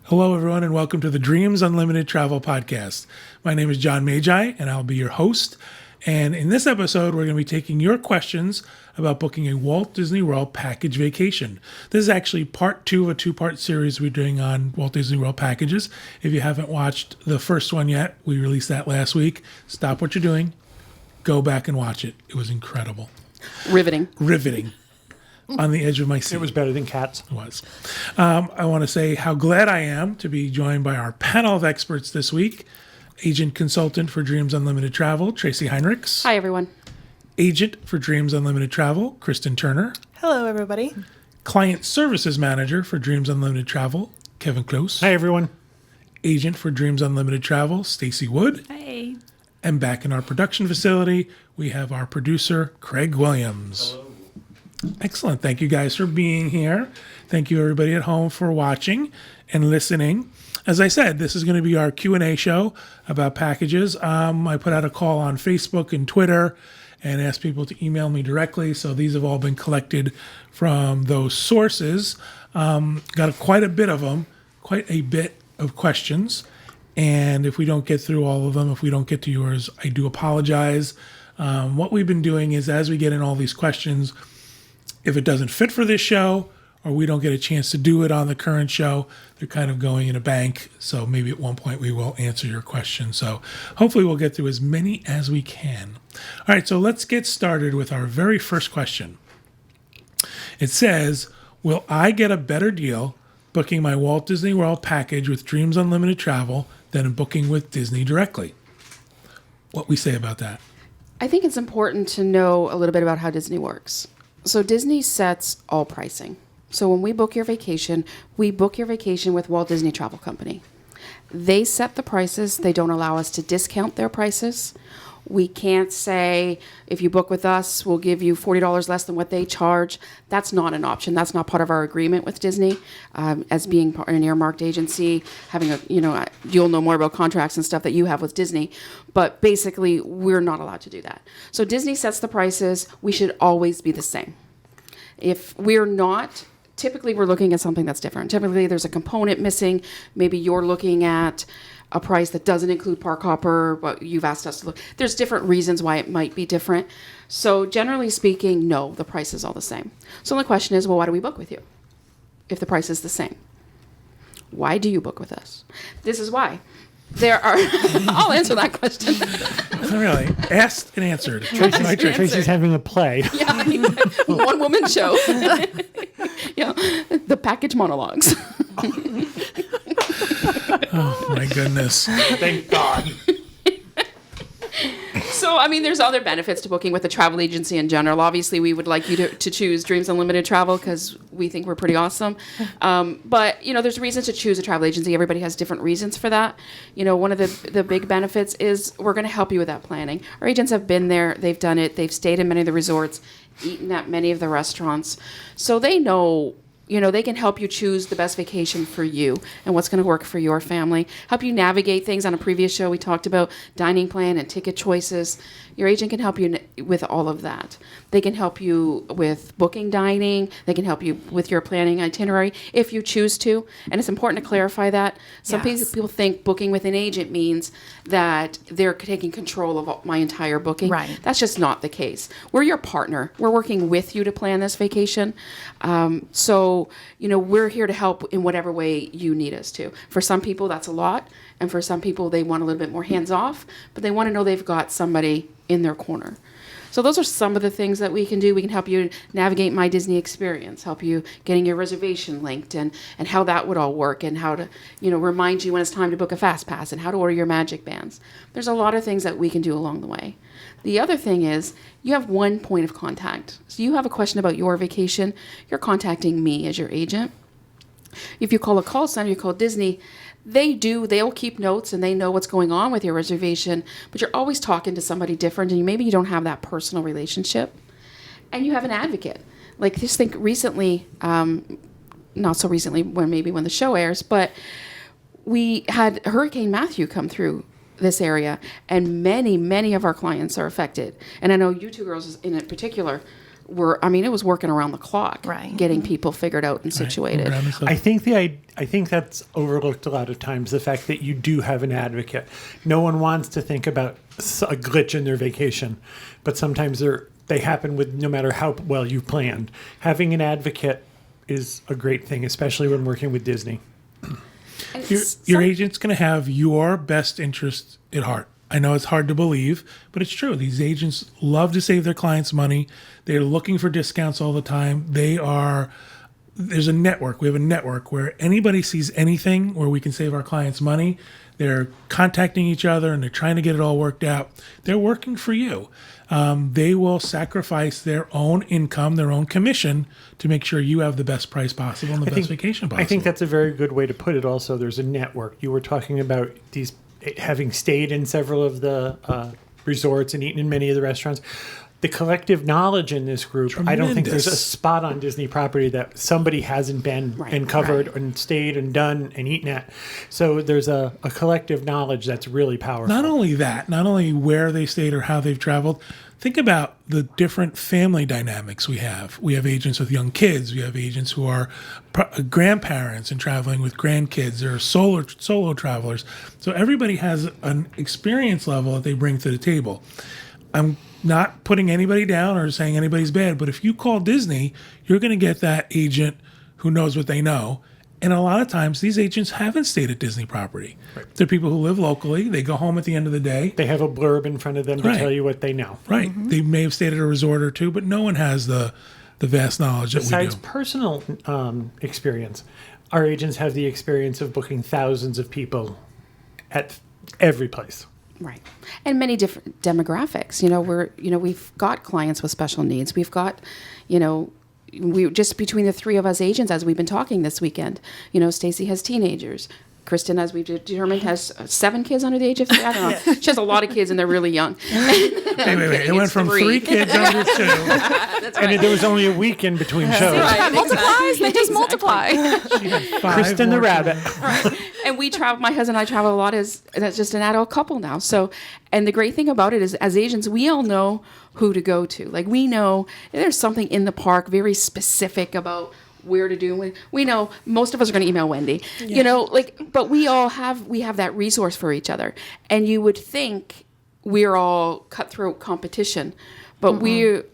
Hello, everyone, and welcome to the Dreams Unlimited Travel Podcast. My name is John Magi, and I'll be your host. And in this episode, we're going to be taking your questions about booking a Walt Disney World package vacation. This is actually part 2 of a 2-part series we're doing on Walt Disney World packages. If you haven't watched the first one yet, we released that last week. Stop what you're doing. Go back and watch it. It was incredible. Riveting. On the edge of my seat. It was better than Cats. It was. I want to say how glad I am to be joined by our panel of experts this week. Agent Consultant for Dreams Unlimited Travel, Tracy Heinrichs. Hi, everyone. Agent for Dreams Unlimited Travel, Kristen Turner. Hello, everybody. Client Services Manager for Dreams Unlimited Travel, Kevin Close. Hi, everyone. Agent for Dreams Unlimited Travel, Stacy Wood. Hey. And back in our production facility, we have our producer, Craig Williams. Hello. Excellent. Thank you guys for being here. Thank you everybody at home for watching and listening. As I said, this is going to be our Q&A show about packages. I put out a call on Facebook and Twitter and asked people to email me directly. So these have all been collected from those sources. Got quite a bit of questions. And if we don't get through all of them, if we don't get to yours, I do apologize. What we've been doing is as we get in all these questions, if it doesn't fit for this show or we don't get a chance to do it on the current show, they're kind of going in a bank. So maybe at one point we will answer your question. So hopefully we'll get through as many as we can. All right, so let's get started with our very first question. It says, will I get a better deal booking my Walt Disney World package with Dreams Unlimited Travel than booking with Disney directly? What we say about that? I think it's important to know a little bit about how Disney works. So Disney sets all pricing. So when we book your vacation, we book your vacation with Walt Disney Travel Company. They set the prices. They don't allow us to discount their prices. We can't say, if you book with us, we'll give you $40 less than what they charge. That's not an option. That's not part of our agreement with Disney. As being an earmarked agency, having you'll know more about contracts and stuff that you have with Disney. But basically, we're not allowed to do that. So Disney sets the prices. We should always be the same. If we're not, typically we're looking at something that's different. Typically, there's a component missing. Maybe you're looking at a price that doesn't include park hopper, but you've asked us to look. There's different reasons why it might be different. So generally speaking, no, the price is all the same. So the question is, well, why do we book with you if the price is the same? Why do you book with us? This is why. There are, I'll answer that question. Really? Asked and answered. Tracy's having a play. Yeah, one woman show. Yeah, the package monologues. Oh, my goodness. Thank God. So, there's other benefits to booking with a travel agency in general. Obviously, we would like you to choose Dreams Unlimited Travel because we think we're pretty awesome. But, there's reasons to choose a travel agency. Everybody has different reasons for that. One of the big benefits is we're going to help you with that planning. Our agents have been there. They've done it. They've stayed in many of the resorts, eaten at many of the restaurants. So they know... they can help you choose the best vacation for you and what's going to work for your family. Help you navigate things. On a previous show, we talked about dining plan and ticket choices. Your agent can help you with all of that. They can help you with booking dining. They can help you with your planning itinerary if you choose to. And it's important to clarify that. Some people think booking with an agent means that they're taking control of my entire booking. Right. That's just not the case. We're your partner. We're working with you to plan this vacation. So, we're here to help in whatever way you need us to. For some people, that's a lot. And for some people, they want a little bit more hands-off, but they want to know they've got somebody in their corner. So those are some of the things that we can do. We can help you navigate My Disney Experience, help you getting your reservation linked and how that would all work and how to, remind you when it's time to book a fast pass and how to order your magic bands. There's a lot of things that we can do along the way. The other thing is you have one point of contact. So you have a question about your vacation, you're contacting me as your agent. If you call a call center, you call Disney, they'll keep notes and they know what's going on with your reservation, but you're always talking to somebody different and maybe you don't have that personal relationship. And you have an advocate. Like just think recently, not so recently when the show airs, but we had Hurricane Matthew come through this area and many of our clients are affected. And I know you two girls in particular it was working around the clock, Right. getting people figured out and situated. I think that's overlooked a lot of times, the fact that you do have an advocate. No one wants to think about a glitch in their vacation, but sometimes they happen with no matter how well you planned. Having an advocate is a great thing, especially when working with Disney. And Your agent's going to have your best interest at heart. I know it's hard to believe, but it's true. These agents love to save their clients money. They're looking for discounts all the time. There's a network. We have a network where anybody sees anything where we can save our clients money. They're contacting each other and they're trying to get it all worked out. They're working for you. They will sacrifice their own income, their own commission to make sure you have the best price possible and the best vacation possible. I think that's a very good way to put it. Also, there's a network. You were talking about these having stayed in several of the resorts and eaten in many of the restaurants. The collective knowledge in this group, I don't think there's a spot on Disney property that somebody hasn't been and covered and stayed and done and eaten at. So there's a collective knowledge that's really powerful. Not only that, not only where they stayed or how they've traveled, think about the different family dynamics we have. We have agents with young kids. We have agents who are grandparents and traveling with grandkids. There are solo travelers. So everybody has an experience level that they bring to the table. I'm not putting anybody down or saying anybody's bad, but if you call Disney, you're going to get that agent who knows what they know. And a lot of times, these agents haven't stayed at Disney property. Right. They're people who live locally. They go home at the end of the day. They have a blurb in front of them to tell you what they know. Right. Mm-hmm. They may have stayed at a resort or two, but no one has the vast knowledge that we do. Besides personal experience, our agents have the experience of booking thousands of people at every place. Right. And many different demographics. We've got clients with special needs. We've got, we just between the three of us agents, as we've been talking this weekend, Stacy has teenagers. Kristen, as we've determined, has 7 kids under the age of 3. I don't know. She has a lot of kids and they're really young. Wait. It went from 3 kids under 2. That's right. And there was only a week in between shows. Right, Multiplies, they just multiply. She had 5 Kristen the more rabbit. Right. And we travel, my husband and I travel a lot as just an adult couple now. So, and the great thing about it is as agents, we all know who to go to. Like we know there's something in the park very specific about where to do. We know most of us are going to email Wendy, but we have that resource for each other. And you would think we're all cutthroat competition, but we've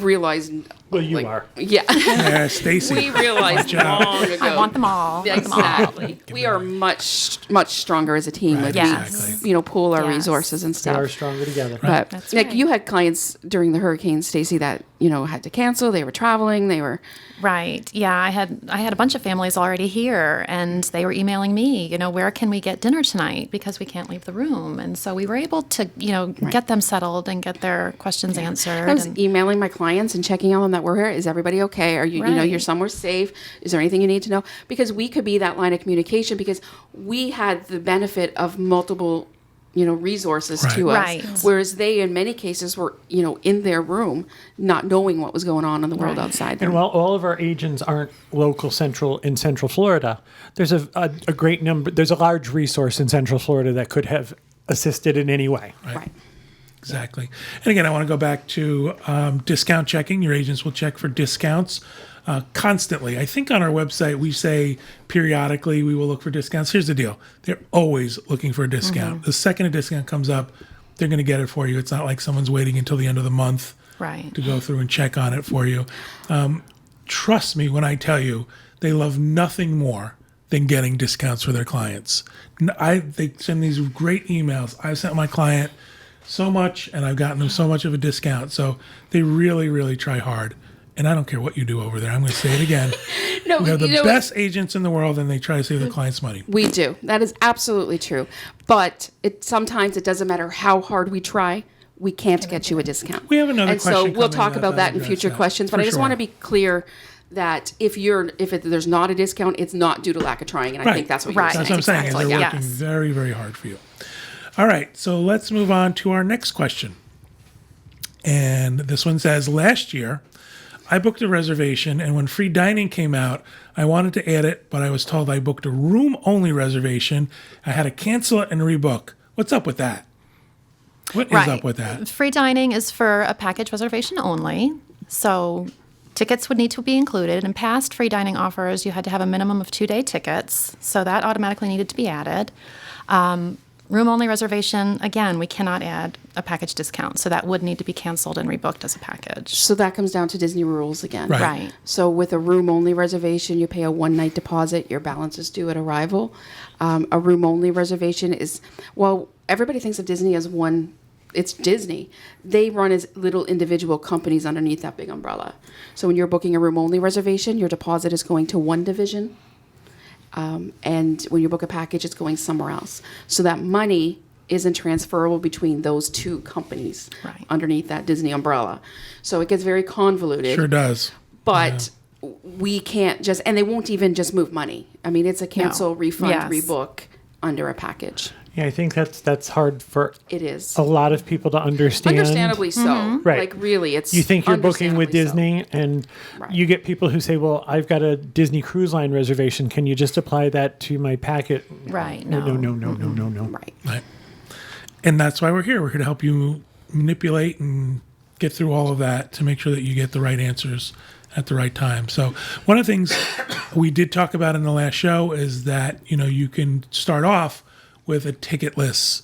realized. Well, you are. Yeah. Stacy. We realized long ago. I want them all. Yeah, exactly. We are much stronger as a team. Right, Like exactly. we, pool our Yes. resources and We stuff. are stronger together. But That's like right. you had clients during the hurricane, Stacy, that had to cancel. They were traveling. They were Right. Yeah, I had a bunch of families already here, and they were emailing me, where can we get dinner tonight because we can't leave the room. And so we were able to, get them settled and get their questions answered. I was and- emailing my clients and checking on them that we're here. Is everybody okay? Are you, Right. you're somewhere safe? Is there anything you need to know? Because we could be that line of communication because we had the benefit of multiple, resources to us. Right. Whereas they, in many cases, were, in their room, not knowing what was going on in the world outside them. And while all of our agents aren't local in Central Florida, there's a great number. There's a large resource in Central Florida that could have assisted in any way. Right. Exactly. And again, I want to go back to discount checking. Your agents will check for discounts constantly. I think on our website, we say periodically we will look for discounts. Here's the deal. They're always looking for a discount. Mm-hmm. The second a discount comes up, they're going to get it for you. It's not like someone's waiting until the end of the month Right. to go through and check on it for you. Trust me when I tell you, they love nothing more than getting discounts for their clients. They send these great emails. I've sent my client so much, and I've gotten them so much of a discount. So they really, really try hard. And I don't care what you do over there. I'm going to say it again. No, We have the you know best agents in the world, and they try to save their clients money. We do. That is absolutely true. But sometimes it doesn't matter how hard we try. We can't get you a discount. We have another and question so we'll coming talk that- about that in that'll future address that, questions. But for I just sure. want to be clear that if there's not a discount, it's not due to lack of trying. And I think that's what you're Right. saying. That's what I'm saying. Exactly. And they're Yes. working very, very hard for you. All right. So let's move on to our next question. And this one says, last year, I booked a reservation, and when free dining came out, I wanted to add it, but I was told I booked a room-only reservation. I had to cancel it and rebook. What's up with that? What is up with that? Free dining is for a package reservation only. So tickets would need to be included. In past free dining offers, you had to have a minimum of 2-day tickets, so that automatically needed to be added. Room-only reservation, again, we cannot add a package discount, so that would need to be canceled and rebooked as a package. So that comes down to Disney rules again. Right. Right. So with a room-only reservation, you pay a one-night deposit. Your balance is due at arrival. A room-only reservation is, well, everybody thinks of Disney as one. It's Disney. They run as little individual companies underneath that big umbrella. So when you're booking a room-only reservation, your deposit is going to one division. And when you book a package, it's going somewhere else. So that money isn't transferable between those two companies Right. underneath that Disney umbrella. So it gets very convoluted. Sure does. But we can't just, and they won't even just move money. I mean, it's a cancel, refund, Yes. rebook under a package. Yeah, I think that's hard for It is. a lot of people to understand. Understandably so. Right. Like, really, it's You think you're booking with understandably so. Disney, and Right. you get people who say, "Well, I've got a Disney Cruise Line reservation. Can you just apply that to my packet?" Right, No. no. No. Right. Right. And that's why we're here. We're here to help you manipulate and get through all of that to make sure that you get the right answers at the right time. So one of the things we did talk about in the last show is that, you can start off with a ticketless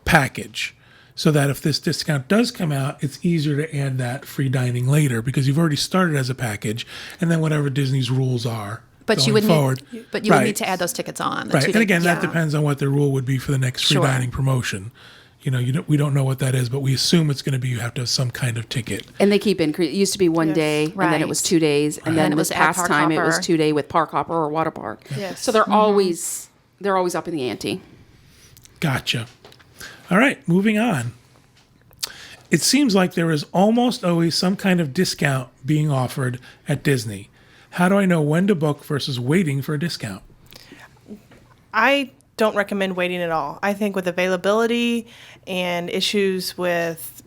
package so that if this discount does come out, it's easier to add that free dining later because you've already started as a package and then whatever Disney's rules are But going you would forward. need, but you would Right. need to add those tickets on. the Right. 2 And again, that yeah. depends on what the rule would be for the next free Sure. dining promotion. We don't know what that is, but we assume it's going to be you have to have some kind of ticket. And they keep increasing. It used to be one day, and then it Right. was 2 days, and then Then it this was add past park time it was hopper. 2 day with park hopper or water park. Yes. So they're always up in the ante. Gotcha. All right, moving on. It seems like there is almost always some kind of discount being offered at Disney. How do I know when to book versus waiting for a discount? I don't recommend waiting at all. I think with availability and issues with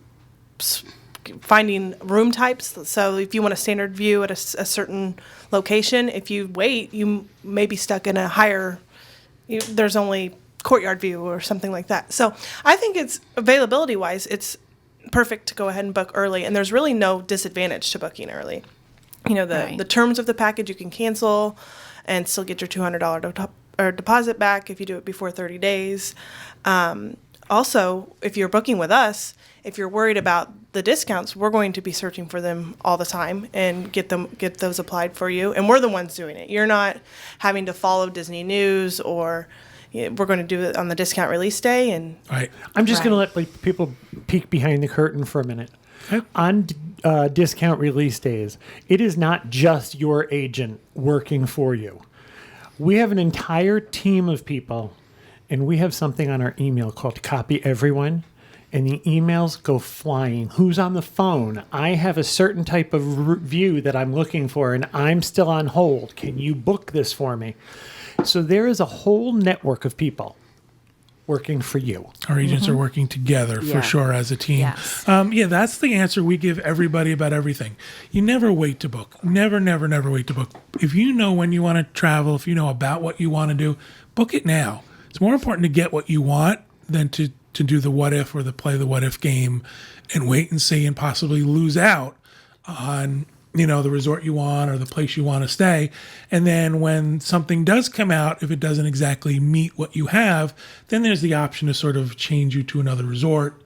finding room types, so if you want a standard view at a certain location, if you wait, you may be stuck in a higher, there's only courtyard view or something like that. So I think it's availability wise, it's perfect to go ahead and book early, and there's really no disadvantage to booking early. Right. The terms of the package you can cancel and still get your $200 deposit back if you do it before 30 days. Also, if you're booking with us, if you're worried about the discounts, we're going to be searching for them all the time and get those applied for you. And we're the ones doing it. You're not having to follow Disney News or we're going to do it on the discount release day. And Right. I'm just going Right. to let people peek behind the curtain for a minute. Okay. On discount release days, it is not just your agent working for you. We have an entire team of people, and we have something on our email called Copy Everyone, and the emails go flying. Who's on the phone? I have a certain type of view that I'm looking for, and I'm still on hold. Can you book this for me? So there is a whole network of people working for you. Our agents are working together for Yeah. sure as a team. Yes. That's the answer we give everybody about everything. You never wait to book. Never, never, never wait to book. If you know when you want to travel, if you know about what you want to do, book it now. It's more important to get what you want than to do the what if or the play the what if game and wait and see and possibly lose out on the resort you want or the place you want to stay. And then when something does come out, if it doesn't exactly meet what you have, then there's the option to sort of change you to another resort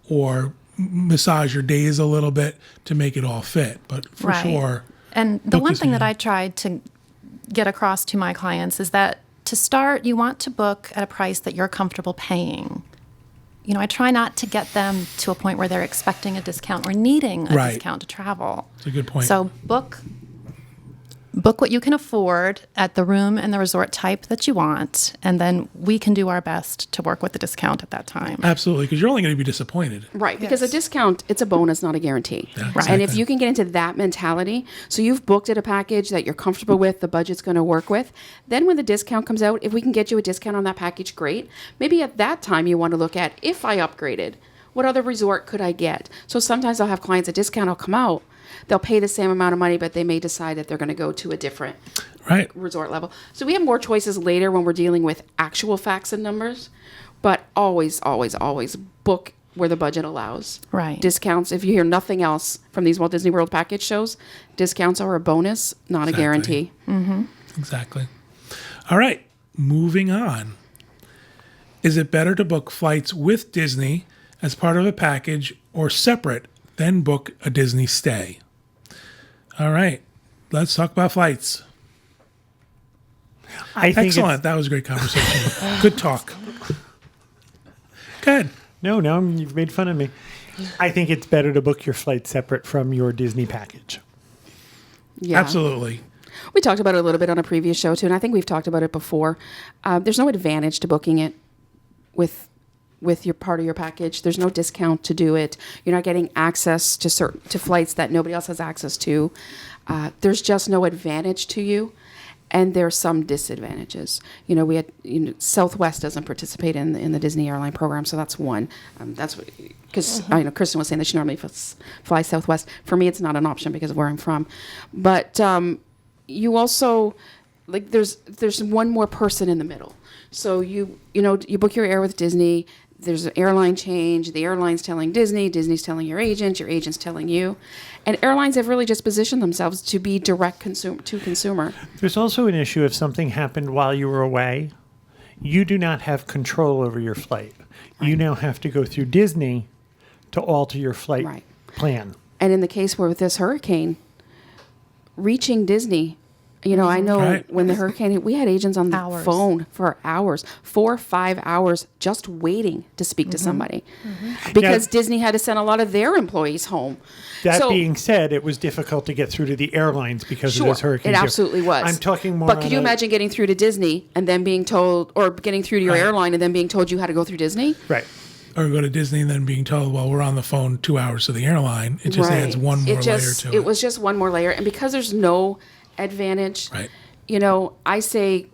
or massage your days a little bit to make it all fit. But for Right. sure. And the book one as thing you- that I tried to get across to my clients is that to start, you want to book at a price that you're comfortable paying. I try not to get them to a point where they're expecting a discount or needing a Right. discount to travel. It's a good point. So book what you can afford at the room and the resort type that you want, and then we can do our best to work with the discount at that time. Absolutely, because you're only going to be disappointed. Right, because a discount, it's a bonus, not a guarantee. Right. And if you can get into that mentality, so you've booked at a package that you're comfortable with, the budget's going to work with, then when the discount comes out, if we can get you a discount on that package, great. Maybe at that time you want to look at, if I upgraded, what other resort could I get? So sometimes I'll have clients, a discount will come out, they'll pay the same amount of money, but they may decide that they're going to go to a different Right. resort level. So we have more choices later when we're dealing with actual facts and numbers, but always, always, always book where the budget allows. Right. Discounts, if you hear nothing else from these Walt Disney World package shows, discounts are a bonus, not a guarantee. Exactly. All right, moving on. Is it better to book flights with Disney as part of a package or separate, then book a Disney stay? All right, let's talk about flights. I think Excellent. That was a great conversation. Good talk. Good. No, you've made fun of me. I think it's better to book your flight separate from your Disney package. Yeah. Absolutely. We talked about it a little bit on a previous show too, and I think we've talked about it before. There's no advantage to booking it with your part of your package. There's no discount to do it. You're not getting access to flights that nobody else has access to. There's just no advantage to you, and there are some disadvantages. We had Southwest doesn't participate in the Disney airline program, so that's one. That's because I know Kristen was saying that she normally flies Southwest. For me, it's not an option because of where I'm from, but you also there's one more person in the middle. So you book your air with Disney. There's an airline change. The airline's telling Disney. Disney's telling your agent's telling you. And airlines have really just positioned themselves to be direct to consumer. There's also an issue if something happened while you were away. You do not have control over your flight. Right. You now have to go through Disney to alter your flight plan. And in the case where with this hurricane, reaching Disney, I know when the hurricane hit, we had agents on the phone for hours, 4 or 5 hours, just waiting to speak to somebody because Disney had to send a lot of their employees home. That being said, it was difficult to get through to the airlines because of this hurricane. It absolutely was. I'm talking more. But could you imagine getting through to Disney and then being told, or getting through to your airline and then being told you had to go through Disney? Right. Or go to Disney and then being told, well, we're on the phone 2 hours to the airline. It just adds one more layer to it. It was just one more layer. And because there's no advantage, Right. I say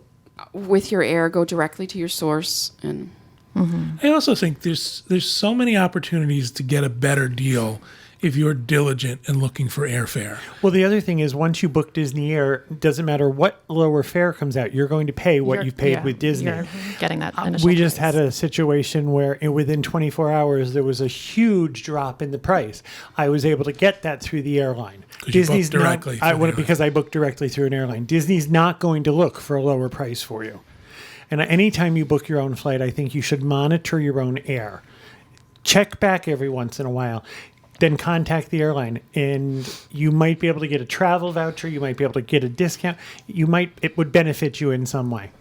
with your air, go directly to your source. And I also think there's so many opportunities to get a better deal if you're diligent and looking for airfare. Well, the other thing is once you book Disney Air, it doesn't matter what lower fare comes out, you're going to pay what you've paid with Disney. You're getting that initial We just price. had a situation where within 24 hours, there was a huge drop in the price. I was able to get that through the airline. Disney's directly through the airline. Because I booked directly through an airline. Disney's not going to look for a lower price for you. And anytime you book your own flight, I think you should monitor your own air. Check back every once in a while. Then contact the airline, and you might be able to get a travel voucher. You might be able to get a discount. It would benefit you in some way.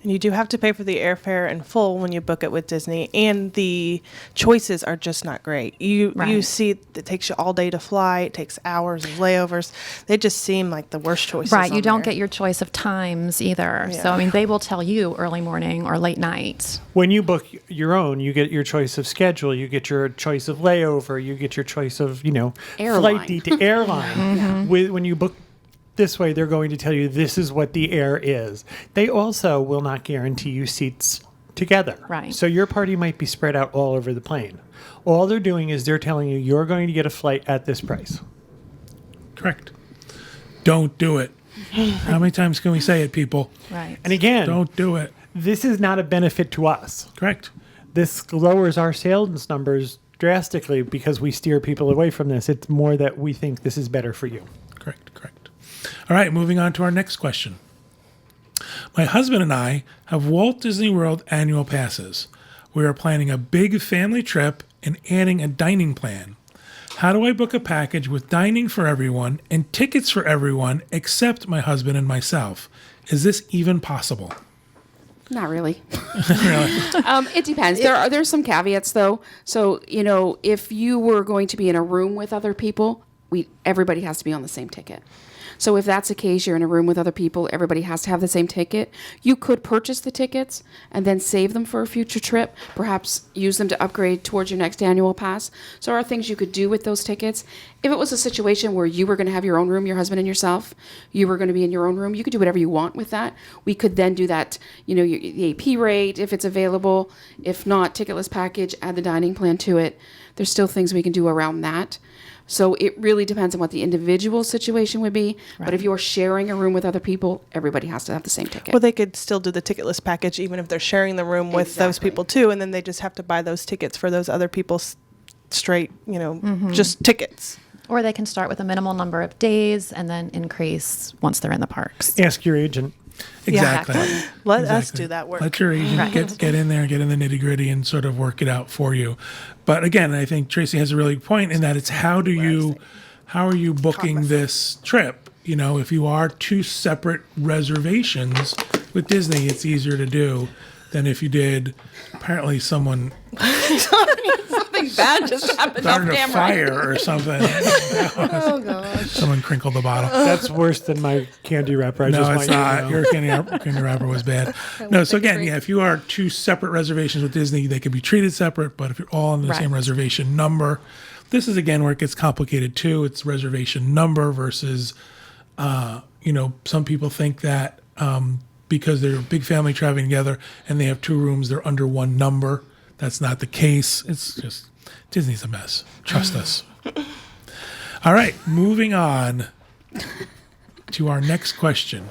And you do have to pay for the airfare in full when you book it with Disney, and the choices are just not great. You see it takes you all day to fly. It takes hours of layovers. They just seem like the worst choices. Right. You don't there. get your choice of times either. Yeah. So, they will tell you early morning or late night. When you book your own, you get your choice of schedule. You get your choice of layover. You get your choice of, Airline. flight detail, airline. When you book this way, they're going to tell you this is what the air is. They also will not guarantee you seats together. Right. So your party might be spread out all over the plane. All they're doing is they're telling you you're going to get a flight at this price. Correct. Don't do it. How many times can we say it, people? Right. And again, Don't do it. this is not a benefit to us. Correct. This lowers our sales numbers drastically because we steer people away from this. It's more that we think this is better for you. Correct. All right, moving on to our next question. My husband and I have Walt Disney World annual passes. We are planning a big family trip and adding a dining plan. How do I book a package with dining for everyone and tickets for everyone except my husband and myself? Is this even possible? not really. Really? It depends. There's some caveats though. So, if you were going to be in a room with other people, everybody has to be on the same ticket. So if that's the case, you're in a room with other people, everybody has to have the same ticket. You could purchase the tickets and then save them for a future trip, perhaps use them to upgrade towards your next annual pass. So there are things you could do with those tickets. If it was a situation where you were going to have your own room, your husband and yourself, you were going to be in your own room, you could do whatever you want with that. We could then do that, the AP rate, if it's available. If not, ticketless package, add the dining plan to it. There's still things we can do around that. So it really depends on what the individual situation would be. But if you're sharing a room with other people, everybody has to have the same ticket. Well, they could still do the ticketless package even if they're sharing the room with those Exactly. people too, and then they just have to buy those tickets for those other people straight, just tickets. Or they can start with a minimal number of days and then increase once they're in the parks. Ask your agent. Exactly. Let us Exactly. do that work. Let your agent get in there, get in the nitty gritty, and sort of work it out for you. But again, I think Tracy has a really good point in that it's how are you booking this trip? If you are two separate reservations with Disney, it's easier to do than if you did. Apparently, someone Something bad just happened off started a camera. fire or something. Oh, gosh. Someone crinkled the bottle. That's worse than my candy wrapper. I No, just it's want you to not. know. Your candy wrapper was bad. No, so again, if you are two separate reservations with Disney, they can be treated separate. But if you're all on the same Right. reservation number, this is again where it gets complicated too. It's reservation number versus, some people think that because they're a big family traveling together and they have two rooms, they're under one number. That's not the case. It's just Disney's a mess. Trust us. All right, moving on to our next question.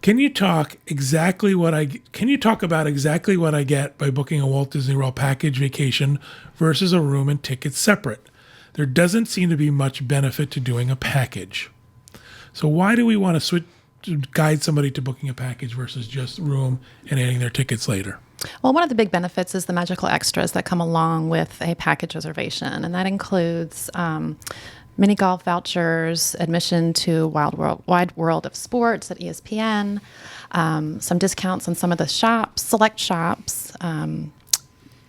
Can you talk about exactly what I get by booking a Walt Disney World package vacation versus a room and ticket separate? There doesn't seem to be much benefit to doing a package. So why do we want to guide somebody to booking a package versus just room and adding their tickets later? Well, one of the big benefits is the magical extras that come along with a package reservation, and that includes mini golf vouchers, admission to Wide World of Sports at ESPN, some discounts on some of the select shops,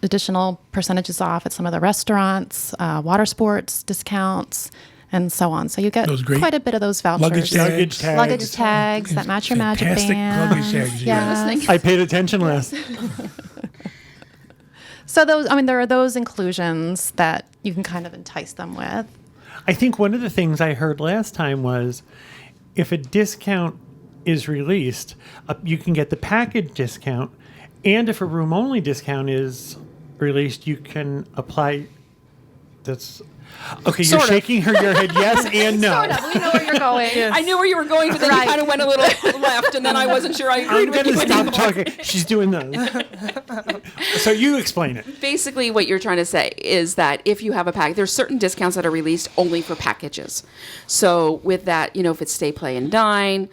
additional percentages off at some of the restaurants, water sports discounts, and so on. So you get Those great quite a bit of those vouchers. luggage tags. Luggage tags that match your magic Fantastic bands. luggage tags you Yes. I paid attention last. So there are those inclusions that you can kind of entice them with. I think one of the things I heard last time was if a discount is released, you can get the package discount, and if a room only discount is released, you can apply. That's okay. You're shaking your head yes and no. We know where you're going. I knew where you were going, but then you kind of went a little left, and then I wasn't sure I agreed I'm with going you to stop anymore. talking. She's doing those. So you explain it. Basically, what you're trying to say is that if you have a pack, there's certain discounts that are released only for packages. So with that, if it's stay, play, and dine,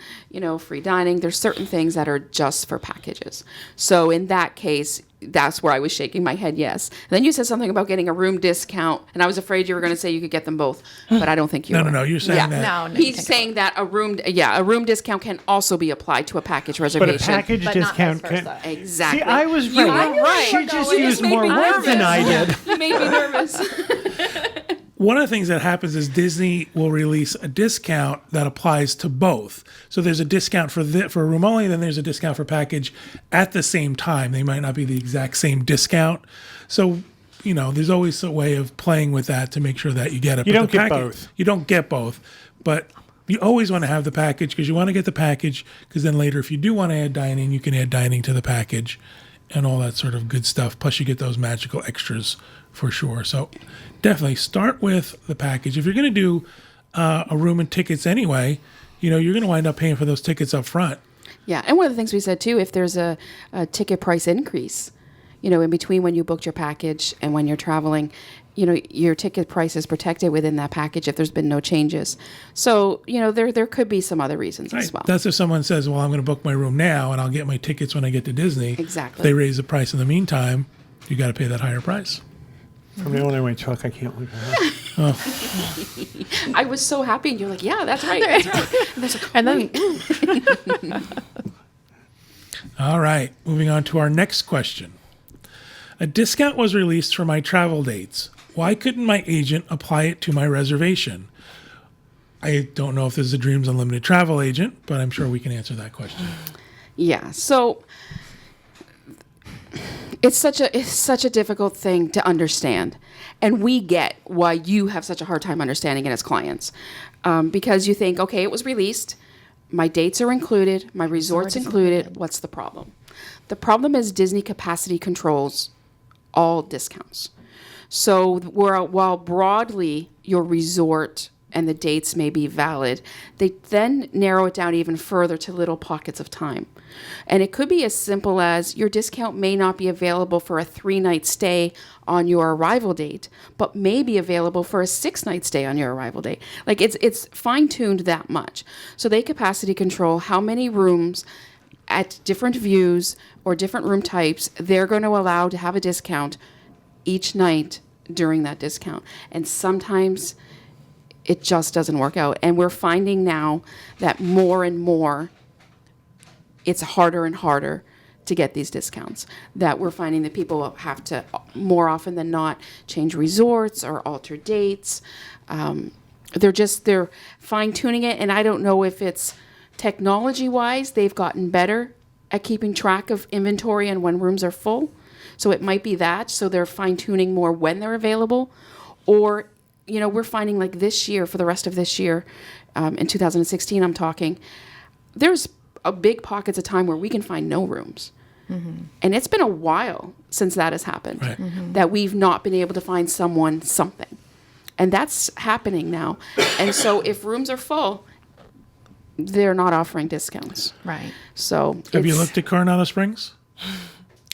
free dining, there's certain things that are just for packages. So in that case, that's where I was shaking my head yes. And then you said something about getting a room discount, and I was afraid you were going to say you could get them both, but I don't think you No, were. no, you're saying that. No, you He's can't saying that a room discount can also be applied to a package But reservation. a package But not discount vice can. versa. Exactly. See, I was You right. were right. She just You used made more me words than I did. You made me nervous. One of the things that happens is Disney will release a discount that applies to both. So there's a discount for room only, then there's a discount for package at the same time. They might not be the exact same discount. So, there's always a way of playing with that to make sure that you get it. You But don't the get package- both. You don't get both. But you always want to have the package because you want to get the package because then later if you do want to add dining, you can add dining to the package and all that sort of good stuff. Plus you get those magical extras for sure. So definitely start with the package. If you're going to do a room and tickets anyway, you're going to wind up paying for those tickets up front. Yeah, and one of the things we said too, if there's a ticket price increase, in between when you booked your package and when you're traveling, your ticket price is protected within that package if there's been no changes. So, there could be some other reasons as well. That's if someone says, well, I'm going to book my room now and I'll get my tickets when I get to Disney. Exactly. If they raise the price in the meantime, you got to pay that higher price. From now on, I went truck. I can't leave the house. I was so happy, and you're like, yeah, that's right, that's right. And, there's like, And then All right, moving on to our next question. A discount was released for my travel dates. Why couldn't my agent apply it to my reservation? I don't know if this is a Dreams Unlimited travel agent, but I'm sure we can answer that question. yeah, so it's such a difficult thing to understand, and we get why you have such a hard time understanding it as clients, because you think, okay, it was released, my dates are included, my resort's included. What's the problem? The problem is Disney capacity controls all discounts. So while broadly your resort and the dates may be valid, they then narrow it down even further to little pockets of time. And it could be as simple as your discount may not be available for a 3-night stay on your arrival date, but may be available for a 6-night stay on your arrival date. Like it's fine-tuned that much. So they capacity control how many rooms at different views or different room types they're going to allow to have a discount each night during that discount. And sometimes it just doesn't work out. And we're finding now that more and more, it's harder and harder to get these discounts. That we're finding that people have to, more often than not, change resorts or alter dates. They're fine-tuning it. And I don't know if it's technology-wise, they've gotten better at keeping track of inventory and when rooms are full. So it might be that. So they're fine-tuning more when they're available. Or, we're finding like this year, for the rest of this year, in 2016, I'm talking, there's a big pockets of time where we can find no rooms. Mm-hmm. And it's been a while since that has happened, right. That we've not been able to find someone something. And that's happening now. And so if rooms are full, they're not offering discounts. Right. So Have you looked at Coronado Springs?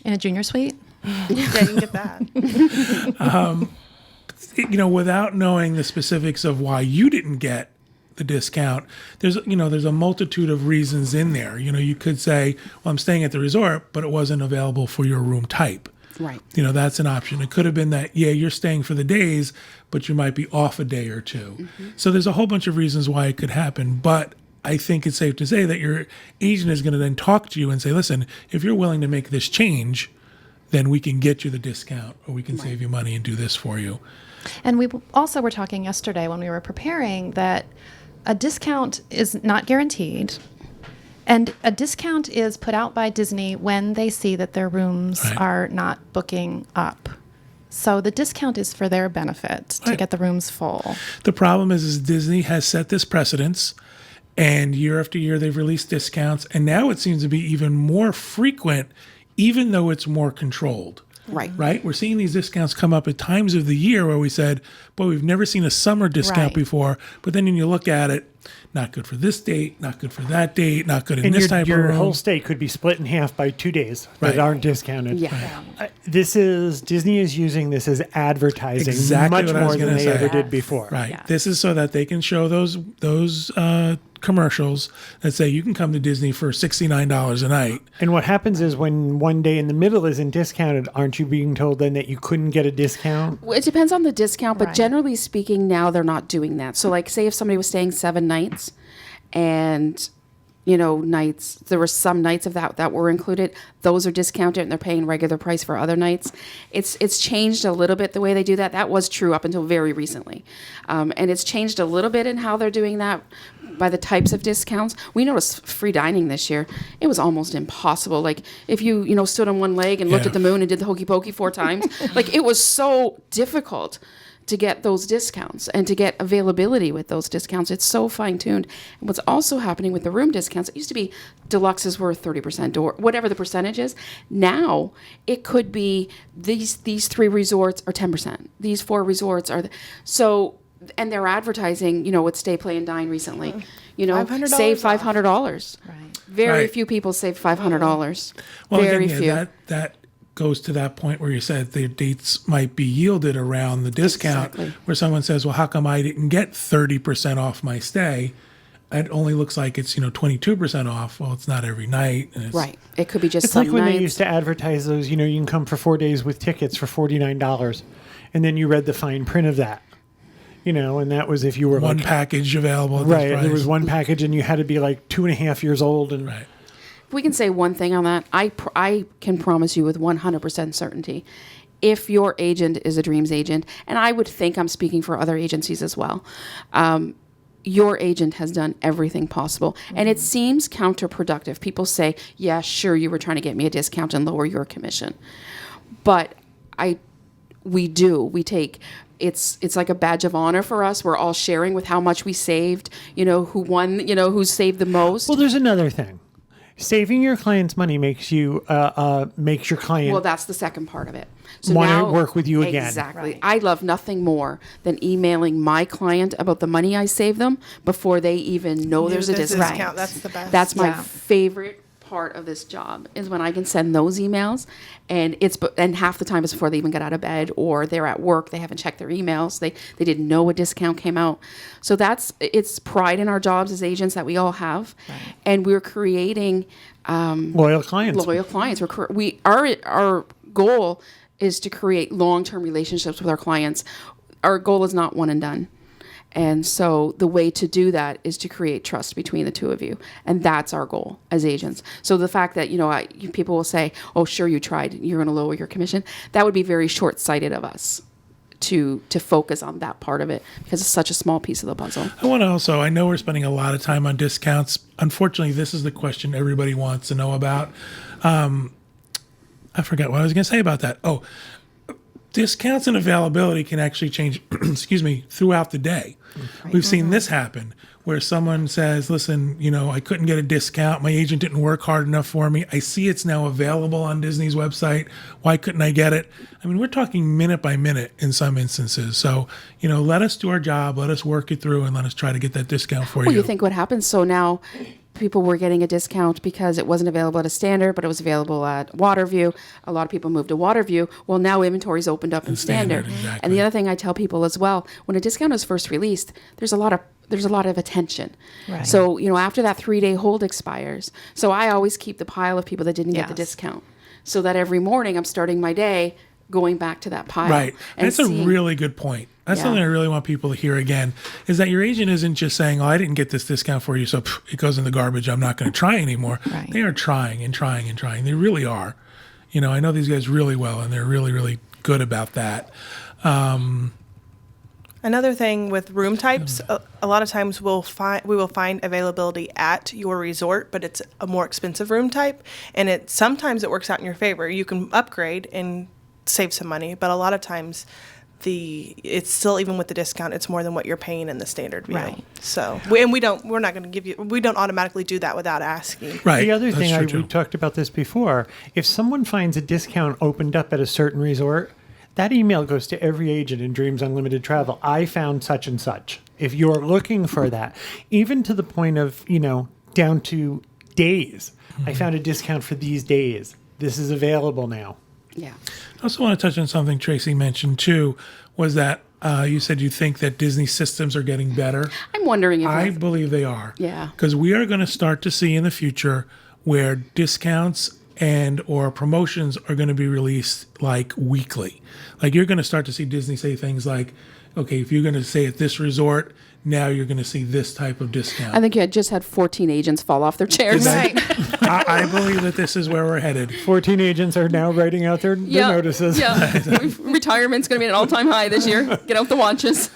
In a junior suite? Yeah, you can get that. Without knowing the specifics of why you didn't get the discount, there's a multitude of reasons in there. You could say, well, I'm staying at the resort, but it wasn't available for your room type. Right. That's an option. It could have been that, you're staying for the days, but you might be off a day or two. Mm-hmm. So there's a whole bunch of reasons why it could happen. But I think it's safe to say that your agent is going to then talk to you and say, listen, if you're willing to make this change, then we can get you the discount, or we can save you money and do this for you. And we also were talking yesterday when we were preparing that a discount is not guaranteed. And a discount is put out by Disney when they see that their rooms are not booking up. So the discount is for their benefit to get the rooms full. The problem is Disney has set this precedence, and year after year they've released discounts, and now it seems to be even more frequent, even though it's more controlled. Right? We're seeing these discounts come up at times of the year where we said, boy, we've never seen a summer discount before. But then when you look at it, not good for this date, not good for that date, not good in this type of room. Your whole state could be split in half by 2 days that aren't discounted. Yeah. Disney is using this as advertising Exactly much more than they ever did before. Right. Yeah. This is so that they can show those commercials that say you can come to Disney for $69 a night. And what happens is when one day in the middle isn't discounted, aren't you being told then that you couldn't get a discount? Well, it depends on the discount, but Right. generally speaking, now they're not doing that. So, like, say if somebody was staying 7 nights, and nights, there were some nights of that were included. Those are discounted, and they're paying regular price for other nights. It's changed a little bit the way they do that. That was true up until very recently, and it's changed a little bit in how they're doing that by the types of discounts. We noticed free dining this year. It was almost impossible. Like if you stood on one leg and looked Yeah. at the moon and did the hokey pokey 4 times, like it was so difficult to get those discounts and to get availability with those discounts. It's so fine-tuned. And what's also happening with the room discounts, it used to be deluxes were 30% or whatever the percentage is. Now it could be these 3 resorts are 10%. These 4 resorts are and they're advertising, with Stay, Play, and Dine recently. $500 save off. $500. Right. Very Right. few people save $500. Well, Very again, few. that goes to that point where you said the dates might be yielded around the discount, Exactly. where someone says, well, how come I didn't get 30% off my stay? It only looks like it's 22% off. Well, it's not every night. And it's, Right. It could be just It's some like when nights. they used to advertise those, you can come for 4 days with tickets for $49. And then you read the fine print of that. And that was if you were one like, package available at right, this there was price. one package and you had to be like 2.5 years old. And Right. We can say one thing on that. I can promise you with 100% certainty, if your agent is a Dreams agent, and I would think I'm speaking for other agencies as well, your agent has done everything possible. And it seems counterproductive. People say, yeah, sure, you were trying to get me a discount and lower your commission. But we take, it's like a badge of honor for us. We're all sharing with how much we saved, who won, who saved the most. well, there's another thing. Saving your client's money makes your client. Well, that's the second part of it. Want to work with you again. Exactly. Right. I love nothing more than emailing my client about the money I save them before they even know there's a discount. That's the best. That's my Yeah. favorite part of this job is when I can send those emails, and and half the time it's before they even get out of bed, or they're at work, they haven't checked their emails, they didn't know a discount came out. So it's pride in our jobs as agents that we all have, and we're creating Loyal clients. loyal clients. Our goal is to create long-term relationships with our clients. Our goal is not one and done. And so the way to do that is to create trust between the two of you. And that's our goal as agents. So the fact that, people will say, oh, sure, you tried, you're going to lower your commission. That would be very short-sighted of us to focus on that part of it because it's such a small piece of the puzzle. I know we're spending a lot of time on discounts. Unfortunately, this is the question everybody wants to know about. I forgot what I was going to say about that. Oh, discounts and availability can actually change, throughout the day. We've seen this happen where someone says, listen, I couldn't get a discount. My agent didn't work hard enough for me. I see it's now available on Disney's website. Why couldn't I get it? I mean, we're talking minute by minute in some instances. So, let us do our job. Let us work it through and let us try to get that discount for you. Well, you think what happens? So now people were getting a discount because it wasn't available at a standard, but it was available at Waterview. A lot of people moved to Waterview. Well, now inventory's opened up in standard. Exactly. And the other thing I tell people as well, when a discount is first released, there's a lot of attention. Right. So, after that 3-day hold expires. So I always keep the pile of people that didn't get the Yes. discount. So that every morning I'm starting my day going back to that pile. Right. And That's a seeing- really good point. That's Yeah. something I really want people to hear again, is that your agent isn't just saying, oh, I didn't get this discount for you, so it goes in the garbage. I'm not going to try anymore. Right. They are trying and trying and trying. They really are. I know these guys really well, and they're really, really good about that. Another thing with room types, a lot of times we will find availability at your resort, but it's a more expensive room type, and sometimes it works out in your favor. You can upgrade and save some money, but a lot of times it's still, even with the discount, it's more than what you're paying in the standard view. Right. So we don't automatically do that without asking. Right. The other That's thing, true, we too. talked about this before, if someone finds a discount opened up at a certain resort, that email goes to every agent in Dreams Unlimited Travel. I found such and such. If you're looking for that, even to the point of, down to days. I found a discount for these days. This is available now. Yeah. I also want to touch on something Tracy mentioned, too, was that you said you think that Disney systems are getting better. I'm wondering if I that's- believe they are. Yeah. Because we are going to start to see in the future where discounts and or promotions are going to be released like weekly. Like you're going to start to see Disney say things like, okay, if you're going to stay at this resort, now you're going to see this type of discount. I think you had just had 14 agents fall off their chairs. Right. I believe that this is where we're headed. 14 agents are now writing out their notices. Yeah. Retirement's going to be at an all-time high this year. Get out the watches.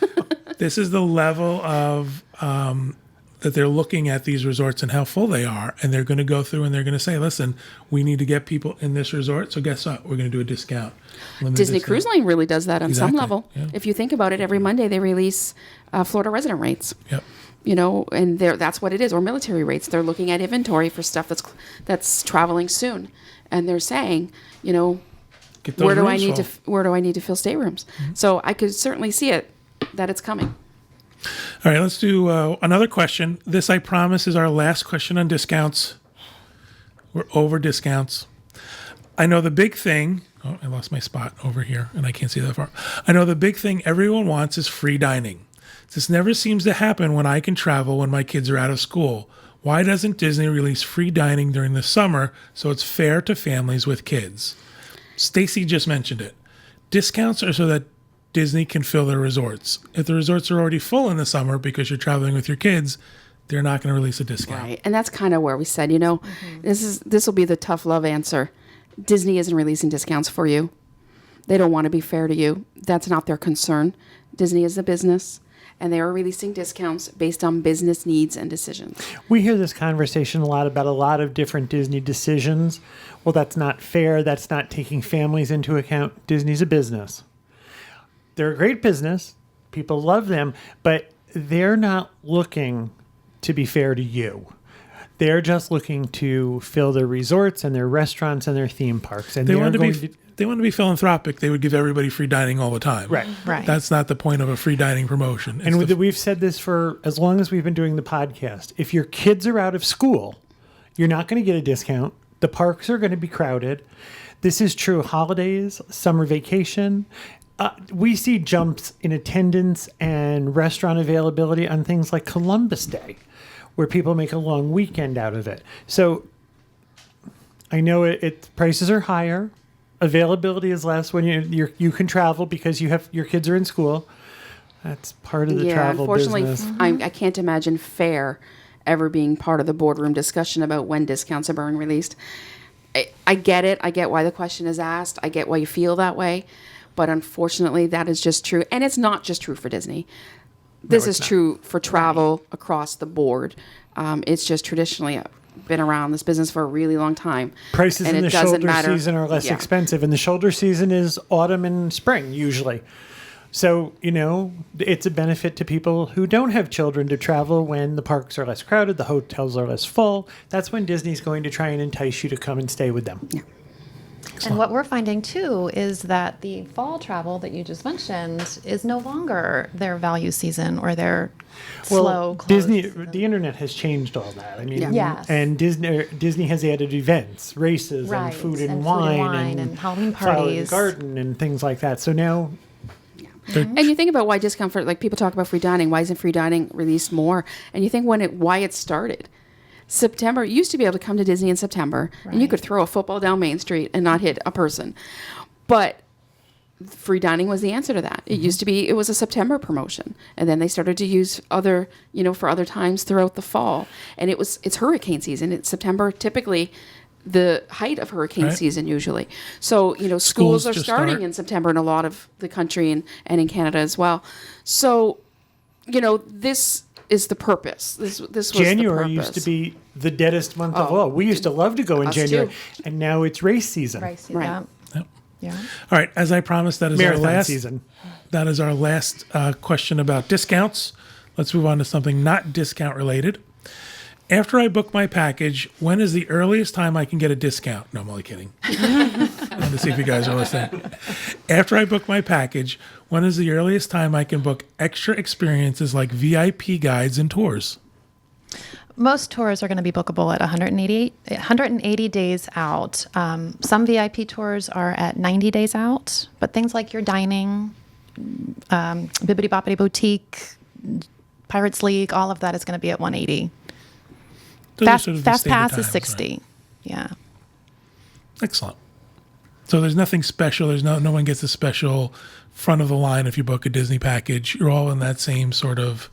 This is the level of that they're looking at these resorts and how full they are, and they're going to go through and they're going to say, listen, we need to get people in this resort, so guess what? We're going to do a discount. Limited Disney discount. Cruise Line really does that on some Exactly, level. yeah. If you think about it, every Monday they release Florida resident rates. Yep. And that's what it is, or military rates. They're looking at inventory for stuff that's traveling soon, and they're saying, Get those where do I rooms need full. where do I need to fill staterooms? So I could certainly see it that it's coming. All right, let's do another question. This, I promise, is our last question on discounts. We're over discounts. I know the big thing. Oh, I lost my spot over here, and I can't see that far. I know the big thing everyone wants is free dining. This never seems to happen when I can travel when my kids are out of school. Why doesn't Disney release free dining during the summer so it's fair to families with kids? Stacy just mentioned it. Discounts are so that Disney can fill their resorts. If the resorts are already full in the summer because you're traveling with your kids, they're not going to release a discount. Right. And that's kind of where we said, this will be the tough love answer. Disney isn't releasing discounts for you. They don't want to be fair to you. That's not their concern. Disney is a business, and they are releasing discounts based on business needs and decisions. We hear this conversation a lot about a lot of different Disney decisions. Well, that's not fair. That's not taking families into account. Disney's a business. They're a great business. People love them, but they're not looking to be fair to you. They're just looking to fill their resorts and their restaurants and their theme parks. And They they're want to going be. they want to be philanthropic, they would give everybody free dining all the time. Right. Right. That's not the point of a free dining promotion. And It's the- we've said this for as long as we've been doing the podcast. If your kids are out of school, you're not going to get a discount. The parks are going to be crowded. This is true holidays, summer vacation. We see jumps in attendance and restaurant availability on things like Columbus Day, where people make a long weekend out of it. So I know prices are higher. Availability is less when you can travel because your kids are in school. That's part of the travel unfortunately, business. I can't imagine fare ever being part of the boardroom discussion about when discounts are being released. I get it. I get why the question is asked. I get why you feel that way. But unfortunately, that is just true. And it's not just true for Disney. This is true for travel across the board. It's just traditionally been around this business for a really long time. Prices and in it the doesn't shoulder matter. season are less Yeah. expensive, and the shoulder season is autumn and spring usually. So, it's a benefit to people who don't have children to travel when the parks are less crowded, the hotels are less full. That's when Disney's going to try and entice you to come and stay with them. Yeah. And what we're finding too is that the fall travel that you just mentioned is no longer their value season or their slow close Disney, season. the internet has changed all that. I mean, Yeah. Yes. and Disney has added events, races, Right, and food and and food and wine, wine and Halloween flower and parties. garden and things like that. So now, And you think about why discomfort, like people talk about free dining. Why isn't free dining released more? And you think why it started. September, you used to be able to come to Disney in September and you Right. could throw a football down Main Street and not hit a person. But free dining was the answer to that. It used to be, it was a September promotion. And then they started to use for other times throughout the fall. And it's hurricane season. It's September, typically the height of hurricane Right. season usually. So, schools Schools are just starting start. in September in a lot of the country and in Canada as well. So, this is the purpose. This was January the used to purpose. be the deadest month of Oh, all. We used to love to go in us January, too. and now it's race season, Right. Right. Yeah. Yep. Yeah. All right, as I promised, that is marathon our last season. That is our last question about discounts. Let's move on to something not discount related. After I book my package, when is the earliest time I can get a discount? No, I'm only kidding. I wanted to see if you guys are listening. After I book my package, when is the earliest time I can book extra experiences like VIP guides and tours? Most tours are going to be bookable at 180 days out. Some VIP tours are at 90 days out, but things like your dining, Bibbidi Boppity Boutique, Pirates League, all of that is going to be at 180. Those are Fast, sort of the fast stated Pass times, is 60. right? Yeah. Excellent. So there's nothing special. There's no one gets a special front of the line if you book a Disney package. You're all in that same sort of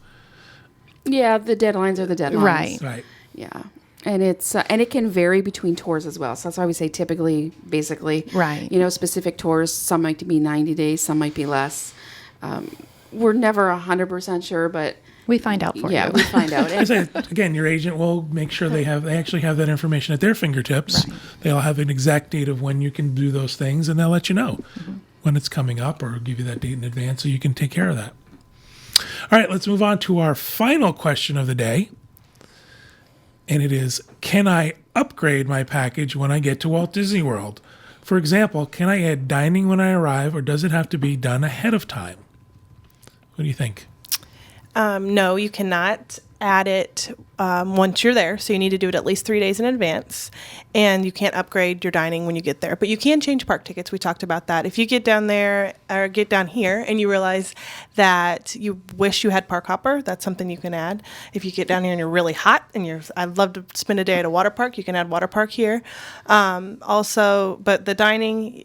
Yeah, the deadlines are the deadlines. Right. right. Yeah. And and it can vary between tours as well. So that's why we say typically, basically, Right. Specific tours, some might be 90 days, some might be less. We're never 100% sure, but We find out for yeah, you. we find out. I say, again, your agent will make sure they actually have that information at their fingertips. Right. They'll have an exact date of when you can do those things, and they'll let you know when it's coming up or give you that date in advance so you can take care of that. All right, let's move on to our final question of the day. And it is, can I upgrade my package when I get to Walt Disney World? For example, can I add dining when I arrive, or does it have to be done ahead of time? What do you think? No, you cannot add it once you're there. So you need to do it at least 3 days in advance. And you can't upgrade your dining when you get there. But you can change park tickets. We talked about that. If you get down there or get down here and you realize that you wish you had Park Hopper, that's something you can add. If you get down here and you're really hot and I'd love to spend a day at a water park, you can add water park here. Also, but the dining,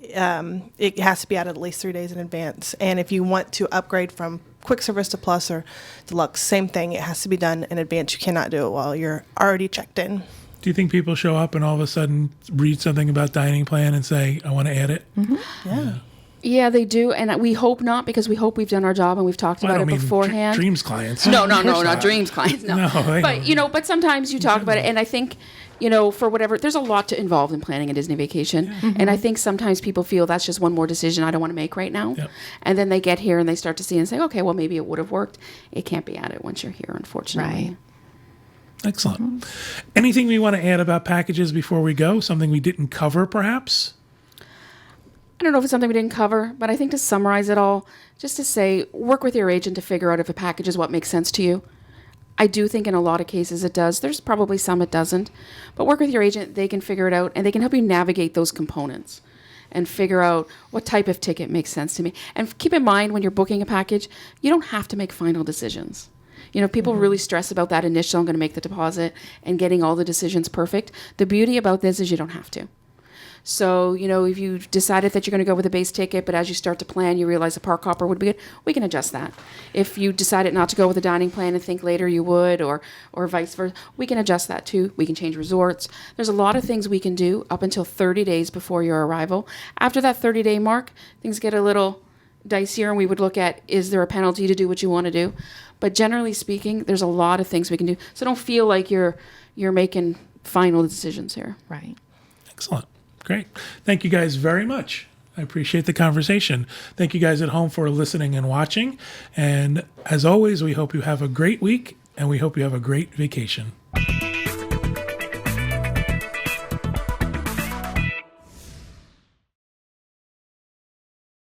it has to be added at least 3 days in advance. And if you want to upgrade from quick service to plus or deluxe, same thing. It has to be done in advance. You cannot do it while you're already checked in. Do you think people show up and all of a sudden read something about dining plan and say, I want to add it? Yeah. Yeah, they do. And we hope not, because we hope we've done our job and we've talked Well, I about don't it mean beforehand. Dreams clients. No, Of course not dreams clients. No, No, they but don't. but sometimes you talk about it, and I think for whatever, there's a lot to involved in planning a Disney vacation, and I think sometimes people feel that's just one more decision I don't want to make right now, Yep. and then they get here and they start to see and say, okay, well maybe it would have worked. It can't be added once you're here, unfortunately. Right. Excellent. Anything we want to add about packages before we go? Something we didn't cover, perhaps? I don't know if it's something we didn't cover, but I think to summarize it all, just to say, work with your agent to figure out if a package is what makes sense to you. I do think in a lot of cases it does. There's probably some it doesn't. But work with your agent, they can figure it out, and they can help you navigate those components and figure out what type of ticket makes sense to me. And keep in mind when you're booking a package, you don't have to make final decisions. You know, people really stress about that initial, I'm going to make the deposit, and getting all the decisions perfect. The beauty about this is you don't have to. So, you know, if you've decided that you're going to go with a base ticket, but as you start to plan, you realize a park hopper would be good, we can adjust that. If you decided not to go with a dining plan and think later you would, or vice versa, we can adjust that too. We can change resorts. There's a lot of things we can do up until 30 days before your arrival. After that 30-day mark, things get a little dicier, and we would look at, is there a penalty to do what you want to do? But generally speaking, there's a lot of things we can do. So don't feel like you're making final decisions here. Right. Excellent. Great. Thank you guys very much. I appreciate the conversation. Thank you guys at home for listening and watching. And as always, we hope you have a great week, and we hope you have a great vacation.